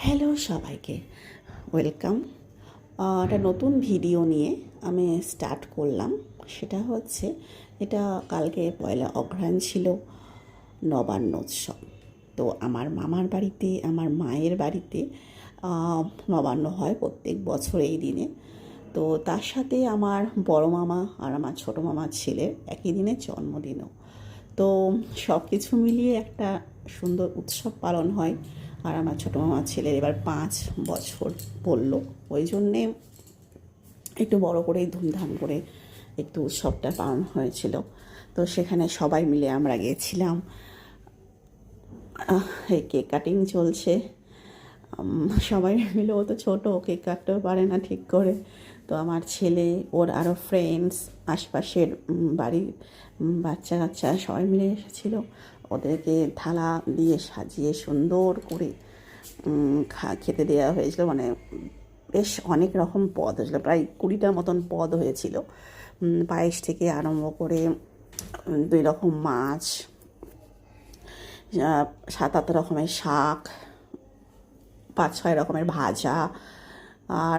Hello সবাইকে, welcome. একটা নতুন ভিডিও নিয়ে আমি স্টার্ট করলাম। সেটা হচ্ছে, এটা কালকে পয়লা অঘ্রাণ ছিল, নবান্ন উৎসব। তো আমার মামার বাড়িতে, আমার মায়ের বাড়িতে নবান্ন হয় প্রত্যেক বছর এই দিনে। তো তার সাথে আমার বড় মামা আর আমার ছোটো মামার ছেলের একই দিনে জন্মদিনও। তো সব কিছু মিলিয়ে একটা সুন্দর উৎসব পালন হয়। আর আমার ছোটো মামার ছেলের এবার 5 বছর পড়লো, ওই জন্যে একটু বড় করেই ধুমধাম করে একটু উৎসবটা পালন হয়েছিল। তো সেখানে সবাই মিলে আমরা গেছিলাম। এই কেক কাটিং চলছে। সবাই মিলে, ও তো ছোটো, কেক কাটতেও পারে না ঠিক করে। তো আমার ছেলে, ওর আরও ফ্রেন্ডস, আশপাশের বাড়ির বাচ্চা কাচ্চা সবাই মিলে এসেছিলো। ওদেরকে থালা দিয়ে সাজিয়ে সুন্দর করে খেতে দেওয়া হয়েছিল। মানে বেশ অনেক রকম পদ হয়েছিল, প্রায় 20টার মতন পদ হয়েছিল। পায়েস থেকে আরম্ভ করে 2 রকম মাছ, 7-8 রকমের শাক, 5-6 রকমের ভাজা, আর